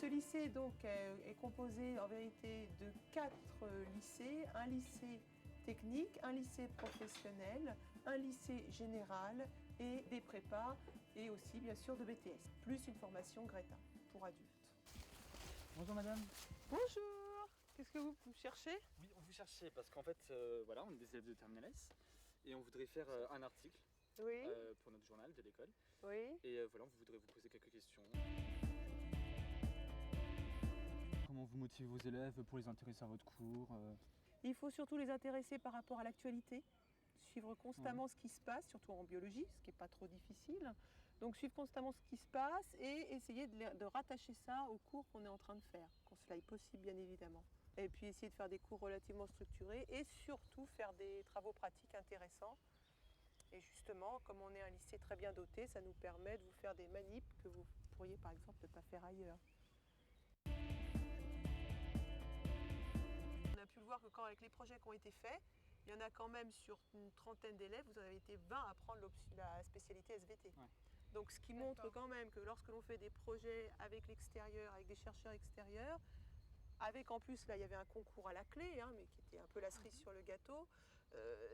Ce lycée donc est composé en vérité de 4 lycées, un lycée technique, un lycée professionnel, un lycée général et des prépas et aussi bien sûr de BTS, plus une formation Greta pour adultes. Bonjour madame. Bonjour, qu'est-ce que vous cherchez? Oui, on vous cherchait parce qu'en fait, voilà, on est des élèves de Terminal S et on voudrait faire un article Oui, pour notre journal de l'école. oui. Et voilà, on voudrait vous poser quelques questions. Comment vous motivez vos élèves pour les intéresser à votre cours? Il faut surtout les intéresser par rapport à l'actualité, suivre constamment ce qui se passe, surtout en biologie, ce qui n'est pas trop difficile. Donc suivre constamment ce qui se passe et essayer de rattacher ça au cours qu'on est en train de faire, quand cela est possible bien évidemment. Et puis essayer de faire des cours relativement structurés et surtout faire des travaux pratiques intéressants. Et justement, comme on est un lycée très bien doté, ça nous permet de vous faire des manips que vous pourriez par exemple ne pas faire ailleurs. On a pu le voir que quand avec les projets qui ont été faits, il y en a quand même sur une trentaine d'élèves, vous en avez été 20 à prendre la spécialité SVT. Ouais. Donc ce qui montre quand même que lorsque l'on fait des projets avec l'extérieur, avec des chercheurs extérieurs, avec en plus, là il y avait un concours à la clé, mais qui était un peu la cerise sur le gâteau,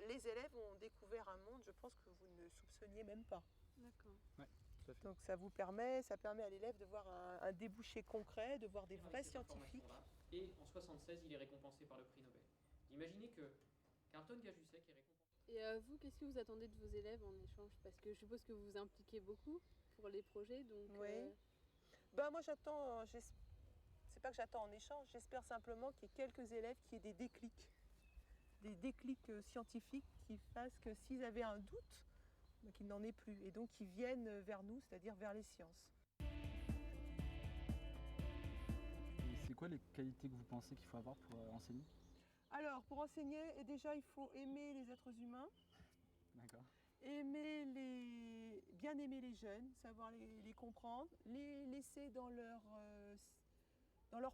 les élèves ont découvert un monde, je pense, que vous ne soupçonniez même pas. D'accord. Ouais, tout à fait. Donc ça permet à l'élève de voir un débouché concret, de voir des vrais scientifiques. Et en 1976, il est récompensé par le prix Nobel. Imaginez que Carlton Gajusek est récompensé. Et vous, qu'est-ce que vous attendez de vos élèves en échange? Parce que je suppose que vous vous impliquez beaucoup pour les projets, donc... Oui. Ben moi j'attends, c'est pas que j'attends en échange, j'espère simplement qu'il y ait quelques élèves qui aient des déclics scientifiques qui fassent que s'ils avaient un doute, ben, qu'ils n'en aient plus et donc qu'ils viennent vers nous, c'est-à-dire vers les sciences. Et c'est quoi les qualités que vous pensez qu'il faut avoir pour enseigner? Alors pour enseigner, déjà il faut aimer les êtres humains, D'accord. bien aimer les jeunes, savoir les comprendre, les laisser dans leur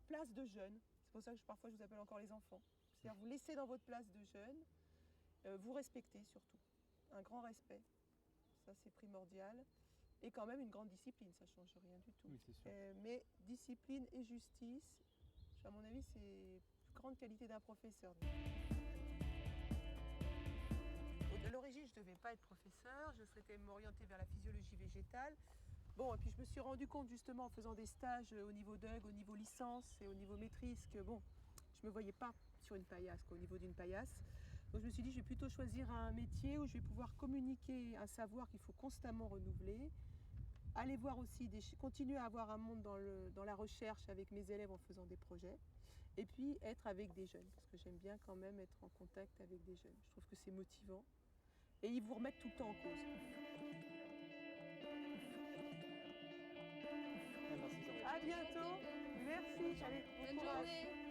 place de jeunes. C'est pour ça que parfois je vous appelle encore les enfants. C'est-à-dire vous laisser dans votre place de jeune, vous respecter surtout. Un grand respect, ça c'est primordial. Et quand même une grande discipline, ça ne change rien du tout. Oui, c'est sûr. Mais discipline et justice, à mon avis, c'est la plus grande qualité d'un professeur. À l'origine, je ne devais pas être professeur, je souhaitais m'orienter vers la physiologie végétale. Bon, et puis je me suis rendu compte justement en faisant des stages au niveau DUG, au niveau licence et au niveau maîtrise que bon, je ne me voyais pas sur une paillasse, au niveau d'une paillasse. Donc je me suis dit, je vais plutôt choisir un métier où je vais pouvoir communiquer un savoir qu'il faut constamment renouveler. Aller voir aussi, continuer à avoir un monde dans la recherche avec mes élèves en faisant des projets. Et puis être avec des jeunes, parce que j'aime bien quand même être en contact avec des jeunes. Je trouve que c'est motivant. Et ils vous remettent tout le temps en cause. Merci, À bientôt. Merci. Allez, bon Bonne courage. journée.